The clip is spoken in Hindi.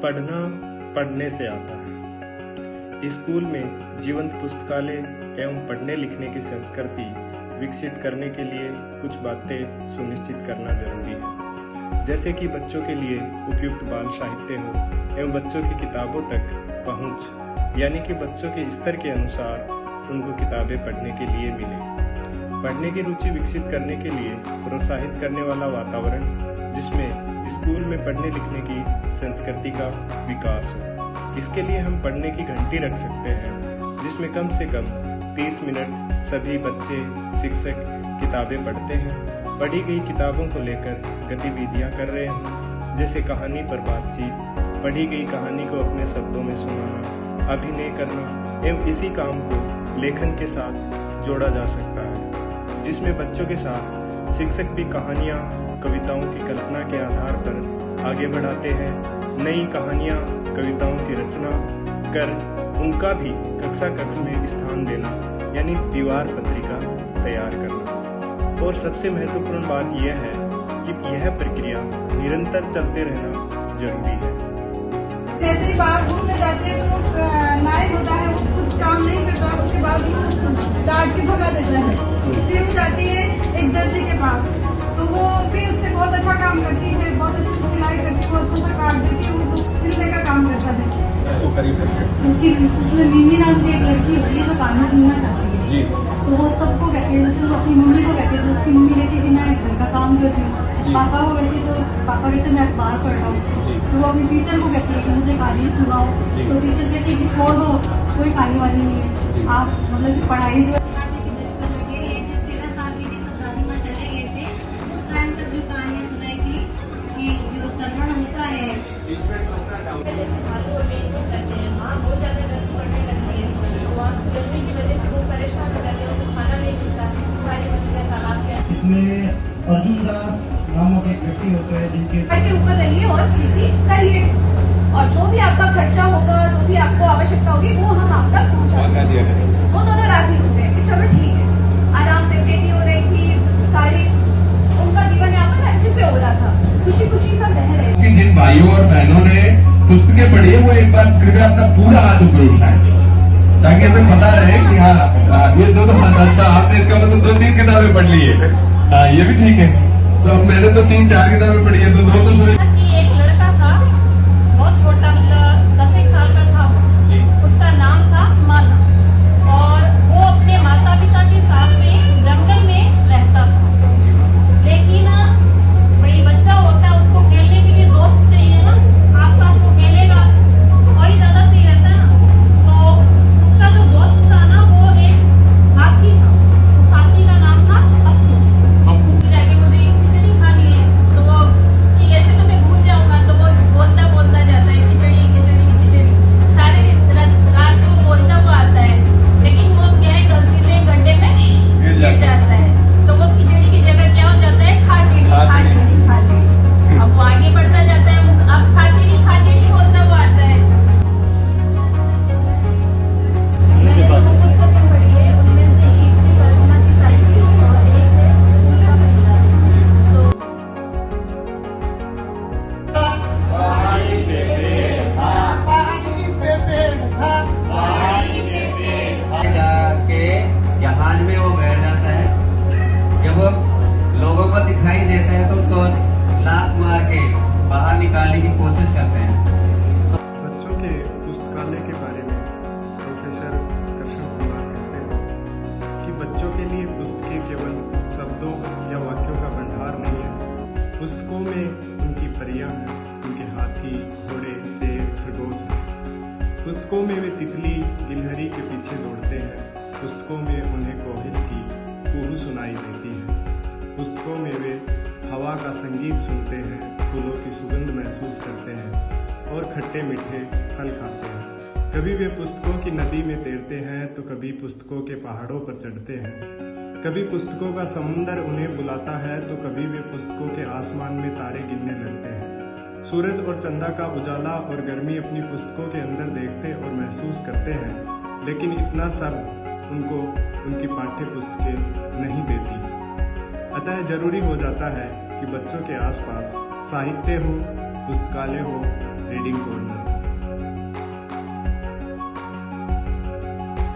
पढ़ना पढ़ने से आता है। स्कूल में जीवंत पुस्तकालय एवं पढ़ने लिखने की संस्कृति विकसित करने के लिए कुछ बातें सुनिश्चित करना जरूरी है, जैसे कि बच्चों के लिए उपयुक्त बाल साहित्य हो एवं बच्चों की किताबों तक पहुंच, यानी कि बच्चों के स्तर के अनुसार उनको किताबें पढ़ने के लिए मिले। पढ़ने की रुचि विकसित करने के लिए प्रोत्साहित करने वाला वातावरण, जिसमें स्कूल में पढ़ने लिखने की संस्कृति का विकास हो। इसके लिए हम पढ़ने की घंटी रख सकते हैं, जिसमें कम से कम 30 मिनट सभी बच्चे शिक्षक किताबें पढ़ते हैं। पढ़ी गई किताबों को लेकर गतिविधियां कर रहे हैं, जैसे कहानी पर बातचीत, पढ़ी गई कहानी को अपने शब्दों में सुनाना, अभिनय करना एवं इसी काम को लेखन के साथ जोड़ा जा सकता है, जिसमें बच्चों के साथ शिक्षक भी कहानियाँ कविताओं की कल्पना के आधार पर आगे बढ़ाते हैं। नई कहानियाँ कविताओं की रचना कर उनका भी कक्षा कक्ष में स्थान देना, यानी दीवार पत्रिका तैयार करना। और सबसे महत्वपूर्ण बात यह है कि यह प्रक्रिया निरंतर चलते रहना जरूरी है। जैसे ही बाहर घूमने जाते हैं तो वो नायक होता है, वो कुछ काम नहीं करता, उसके बाद डांट के भगा देता है। फिर वो जाती है एक दर्जी के पास, तो वो फिर उससे बहुत अच्छा काम करती है, बहुत अच्छी सिलाई करती है, बहुत अच्छा काट देती है, वो सिलने का काम करता है। उसमें मीमी नाम की एक लड़की होती है जो कानून सुनना चाहती है जी। तो वो सबको कहती है, जैसे वो अपनी मम्मी को कहती है तो उसकी मम्मी कहती है कि मैं घर का काम करती हूँ। पापा को कहती है तो पापा कहते मैं अखबार पढ़ रहा हूँ। तो वो अपनी टीचर को कहती है कि मुझे कहानी सुनाओ, तो टीचर कहती है कि छोड़ दो, कोई कहानी वाली नहीं है, आप मतलब की पढ़ाई जो इसमें अर्जुन दास नामक एक व्यक्ति होते हैं जिनके ऊपर रहिए और खेती करिए, और जो भी आपका खर्चा होगा, जो भी आपको आवश्यकता होगी, वो हम आप तक पहुँचा देंगे। वो दोनों राजी होते हैं कि चलो ठीक है, आराम से खेती हो रही थी, सारी उनका जीवन यापन अच्छे से हो रहा था, खुशी खुशी सब रह रहे थे। जिन भाइयों और बहनों ने पुस्तकें पढ़ी है वो एक बार कृपया अपना पूरा हाथ ऊपर उठाएं, ताकि हमें पता रहे कि हाँ ये दो अच्छा, आपने इसका मतलब 2-3 किताबें पढ़ ली है। हाँ ये भी ठीक है, तो मैंने तो 3-4 किताबें पढ़ी है, तो 2 तो सुने। एक लड़का था, बहुत छोटा, मतलब 10 साल का था, उसका नाम था माना, और वो अपने माता पिता के साथ में जंगल में रहता था। लेकिन वही बच्चा होता है, उसको खेलने के लिए दोस्त चाहिए ना, आस पास वो खेलेगा और ही ज्यादा सही रहता है ना। तो उसका जो दोस्त था ना, वो एक हाथी था, उस हाथी का नाम था अपू। जाके मुझे खिचड़ी खानी है, तो वो कि ऐसे तो मैं भूल जाऊंगा, तो वो बोलता जाता है खिचड़ी खिचड़ी खिचड़ी, सारे रात से वो बोलता हुआ आता है, लेकिन वो क्या है गलती से गड्ढे में गिर जाता है, तो वो खिचड़ी की जगह क्या हो जाता है खाचीड़ी खाचीड़ी खाचीड़ी। अब वो आगे बढ़ता जाता है, अब खाचीड़ी खाचीड़ी बोलता हुआ आता है। मैंने दो पुस्तकें पढ़ी है, उनमें से एक थी कल्पना की साइकिल और एक है फूल का महिला। के जहाज में वो बैठ जाता है, जब वो लोगों को दिखाई देता है तो उसको लात मार के बाहर निकालने की कोशिश करते हैं। बच्चों के पुस्तकालय के बारे में प्रोफेसर कृष्ण कुमार कहते हैं कि बच्चों के लिए पुस्तकें केवल शब्दों या वाक्यों का भंडार नहीं है। पुस्तकों में उनकी परियां हैं, उनके हाथी, घोड़े, शेर, खरगोश हैं। पुस्तकों में वे तितली, गिलहरी के पीछे दौड़ते हैं। पुस्तकों में उन्हें कोयल की कुहू सुनाई देती है। पुस्तकों में वे हवा का संगीत सुनते हैं, फूलों की सुगंध महसूस करते हैं और खट्टे मीठे फल खाते हैं। कभी वे पुस्तकों की नदी में तैरते हैं, तो कभी पुस्तकों के पहाड़ों पर चढ़ते हैं। कभी पुस्तकों का समुंदर उन्हें बुलाता है, तो कभी वे पुस्तकों के आसमान में तारे गिनने लगते हैं। सूरज और चंदा का उजाला और गर्मी अपनी पुस्तकों के अंदर देखते और महसूस करते हैं, लेकिन इतना सब उनको उनकी पाठ्य पुस्तकें नहीं देती। अतः जरूरी हो जाता है कि बच्चों के आसपास साहित्य हो, पुस्तकालय हो रीडिंग कॉर्नर।